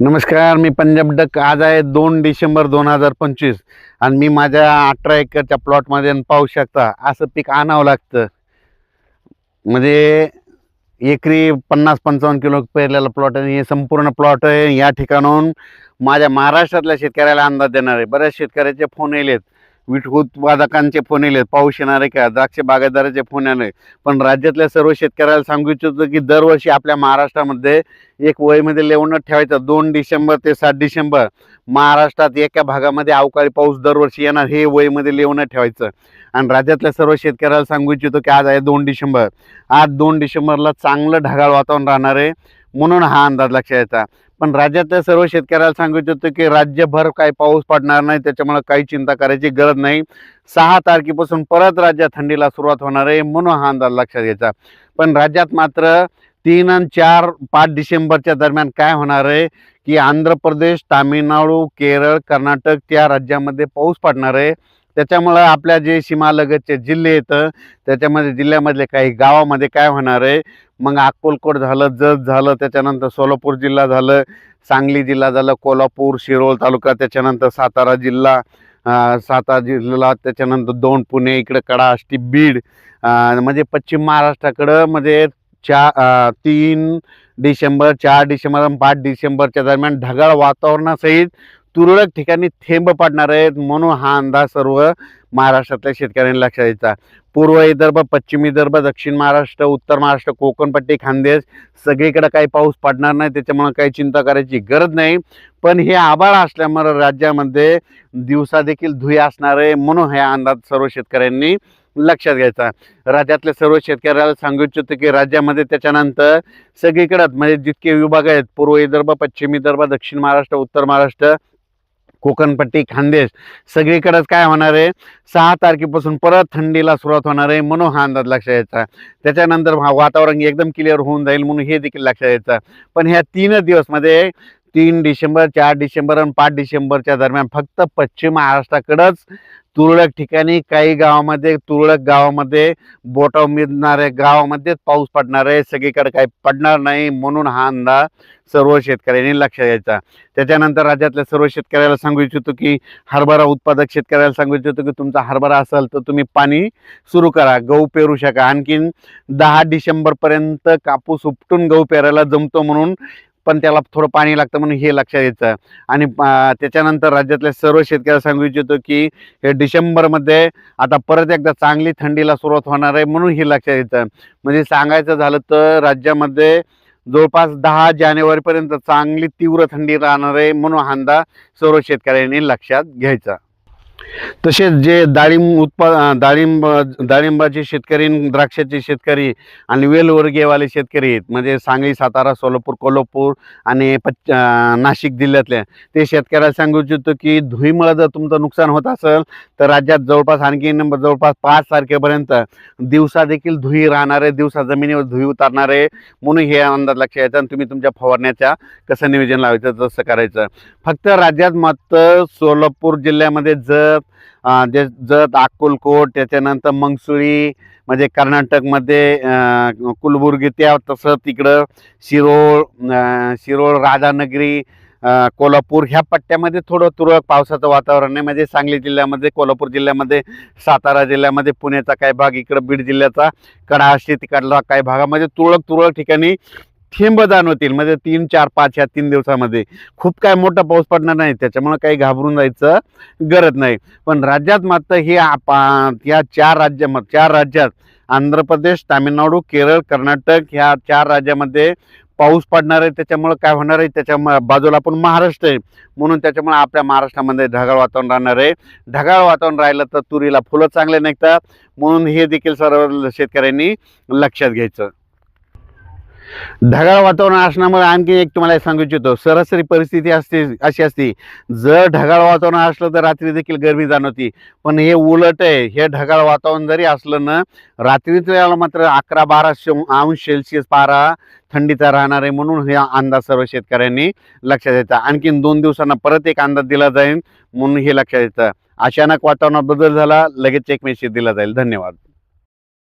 नमस्कार, मी पंजाब डक. आज आहे 2 डिसेंबर 2025 आणि मी माझ्या 18 एकरच्या प्लॉटमध्ये पाहू शकता असं पीक आणावं लागतं. म्हणजे एकरी 50-55 किलो पेरलेला प्लॉट आहे. हे संपूर्ण प्लॉट आहे. या ठिकाणाहून माझ्या महाराष्ट्रातल्या शेतकऱ्याला अंदाज देणार आहे. बऱ्याच शेतकऱ्याचे फोन येलेत, वीट उत्पादकांचे फोन येलेत, पाऊस येणार आहे का, द्राक्ष बागायतदाराचे फोन आले. पण राज्यातल्या सर्व शेतकऱ्याला सांगू इच्छितो की दरवर्षी आपल्या महाराष्ट्रामध्ये एक वयमध्ये लेवून ठेवायचं. 2 डिसेंबर ते 7 डिसेंबर महाराष्ट्रात एका भागामध्ये अवकाळी पाऊस दरवर्षी येणार, हे वयमध्ये लेवून ठेवायचं. आणि राज्यातल्या सर्व शेतकऱ्याला सांगू इच्छितो की आज आहे 2 डिसेंबर. आज 2 डिसेंबरला चांगलं ढगाळ वातावरण राहणार आहे, म्हणून हा अंदाज लक्षात यायचा. पण राज्यातल्या सर्व शेतकऱ्याला सांगू इच्छितो की राज्यभर काही पाऊस पडणार नाही, त्याच्यामुळे काही चिंता करायची गरज नाही. 6 तारखेपासून परत राज्यात थंडीला सुरुवात होणार आहे, म्हणून हा अंदाज लक्षात घ्यायचा. पण राज्यात मात्र 3 आणि 4-5 डिसेंबरच्या दरम्यान काय होणार आहे की आंध्र प्रदेश, तामिळनाडू, केरळ, कर्नाटक त्या राज्यामध्ये पाऊस पडणार आहे. त्याच्यामुळं आपल्या जे सीमालगतचे जिल्हे आहेत त्याच्यामध्ये जिल्ह्यामधले काही गावामध्ये काय होणार आहे, मग अक्कलकोट झालं, जत झालं, त्याच्यानंतर सोलापूर जिल्हा झालं, सांगली जिल्हा झालं, कोल्हापूर, शिरोळ तालुका, त्याच्यानंतर सातारा जिल्हा, त्याच्यानंतर दौंड, पुणे, इकडे कडा, आष्टी, बीड, म्हणजे पश्चिम महाराष्ट्राकडं म्हणजे 3 डिसेंबर, 4 डिसेंबर आणि 5 डिसेंबरच्या दरम्यान ढगाळ वातावरणासहित तुरळक ठिकाणी थेंब पडणार आहेत, म्हणून हा अंदाज सर्व महाराष्ट्रातल्या शेतकऱ्यांनी लक्षात द्यायचा. पूर्व विदर्भ, पश्चिम विदर्भ, दक्षिण महाराष्ट्र, उत्तर महाराष्ट्र, कोकणपट्टी, खानदेश सगळीकडे काही पाऊस पडणार नाही, त्याच्यामुळे काही चिंता करायची गरज नाही. पण हे आभाळ असल्यामुळे राज्यामध्ये दिवसा देखील धुई असणार आहे, म्हणून हे अंदाज सर्व शेतकऱ्यांनी लक्षात घ्यायचा. राज्यातल्या सर्व शेतकऱ्याला सांगू इच्छितो की राज्यामध्ये त्याच्यानंतर सगळीकडे म्हणजे जितके विभाग आहेत, पूर्व विदर्भ, पश्चिम विदर्भ, दक्षिण महाराष्ट्र, उत्तर महाराष्ट्र, कोकणपट्टी, खानदेश सगळीकडेच काय होणार आहे, 6 तारखेपासून परत थंडीला सुरुवात होणार आहे, म्हणून हा अंदाज लक्षात यायचा. त्याच्यानंतर वातावरण एकदम क्लिअर होऊन जाईल, म्हणून हे देखील लक्षात यायचं. पण ह्या 3 दिवसमध्ये 3 डिसेंबर, 4 डिसेंबर आणि 5 डिसेंबरच्या दरम्यान फक्त पश्चिम महाराष्ट्राकडंच तुरळक ठिकाणी, काही गावामध्ये, तुरळक गावामध्ये, बोटावर मिळणाऱ्या गावामध्येच पाऊस पडणार आहे, सगळीकडे काही पडणार नाही, म्हणून हा अंदाज सर्व शेतकऱ्यांनी लक्षात घ्यायचा. त्याच्यानंतर राज्यातल्या सर्व शेतकऱ्याला सांगू इच्छितो की हरभरा उत्पादक शेतकऱ्याला सांगू इच्छितो की तुमचा हरभरा असेल तर तुम्ही पाणी सुरू करा, गहू पेरू शका. आणखीन 10 डिसेंबरपर्यंत कापूस उपटून गहू पेरायला जमतो, म्हणून पण त्याला थोडं पाणी लागतं, म्हणून हे लक्षात यायचं. आणि त्याच्यानंतर राज्यातल्या सर्व शेतकऱ्याला सांगू इच्छितो की हे डिसेंबरमध्ये आता परत एकदा चांगली थंडीला सुरुवात होणार आहे, म्हणून हे लक्षात यायचं. म्हणजे सांगायचं झालं तर राज्यामध्ये जवळपास 10 जानेवारीपर्यंत चांगली तीव्र थंडी राहणार आहे, म्हणून हा अंदाज सर्व शेतकऱ्यांनी लक्षात घ्यायचा. तसेच जे डाळिंबाचे शेतकरी, द्राक्षाचे शेतकरी आणि वेलवर्गीयवाले शेतकरी आहेत, म्हणजे सांगली, सातारा, सोलापूर, कोल्हापूर आणि नाशिक जिल्ह्यातले ते शेतकऱ्याला सांगू इच्छितो की धुईमुळे जर तुमचं नुकसान होत असेल तर राज्यात जवळपास जवळपास 5 तारखेपर्यंत दिवसा देखील धुई राहणार आहे, दिवसा जमिनीवर धुई उतारणार आहे, म्हणून हे अंदाज लक्षात यायचा. आणि तुम्ही तुमच्या फवारण्याच्या कसं नियोजन लावायचं तसं करायचं. फक्त राज्यात मात्र सोलापूर जिल्ह्यामध्ये जत, अक्कलकोट, त्याच्यानंतर मंगसुळी, म्हणजे कर्नाटकमध्ये कुलबुर्गी, त्या तसं तिकडं शिरोळ, राधानगरी, कोल्हापूर ह्या पट्ट्यामध्ये थोडं तुरळक पावसाचं वातावरण आहे. म्हणजे सांगली जिल्ह्यामध्ये, कोल्हापूर जिल्ह्यामध्ये, सातारा जिल्ह्यामध्ये, पुण्याचा काही भाग, इकडं बीड जिल्ह्याचा कडा आष्टी तिकडला काही भागामध्ये तुरळक ठिकाणी थेंब जाणवतील. म्हणजे 3, 4, 5 ह्या 3 दिवसामध्ये खूप काय मोठा पाऊस पडणार नाही, त्याच्यामुळे काही घाबरून जायचं गरज नाही. पण राज्यात मात्र हे या 4 राज्यात आंध्र प्रदेश, तामिळनाडू, केरळ, कर्नाटक ह्या 4 राज्यामध्ये पाऊस पडणार आहे. त्याच्यामुळे काय होणार आहे, त्याच्या बाजूला आपण महाराष्ट्र आहे, म्हणून त्याच्यामुळे आपल्या महाराष्ट्रामध्ये ढगाळ वातावरण राहणार आहे. ढगाळ वातावरण राहिलं तर तुरीला फुलं चांगले निघतात, म्हणून हे देखील सर्व शेतकऱ्यांनी लक्षात घ्यायचं. ढगाळ वातावरण असण्यामुळे आणखी एक तुम्हाला सांगू इच्छितो, सरासरी परिस्थिती अशी असते, जर ढगाळ वातावरण असलं तर रात्री देखील गरमी जाणवती. पण हे उलट आहे, हे ढगाळ वातावरण जरी असलं ना, रात्रीचं मात्र 11-12 अंश सेल्सिअस पारा थंडीचा राहणार आहे, म्हणून हे अंदाज सर्व शेतकऱ्यांनी लक्षात द्यायचा. आणखीन 2 दिवसांना परत एक अंदाज दिला जाईल, म्हणून हे लक्षात द्यायचं. अचानक वातावरणात बदल झाला, लगेच एक मेसेज दिला जाईल. धन्यवाद.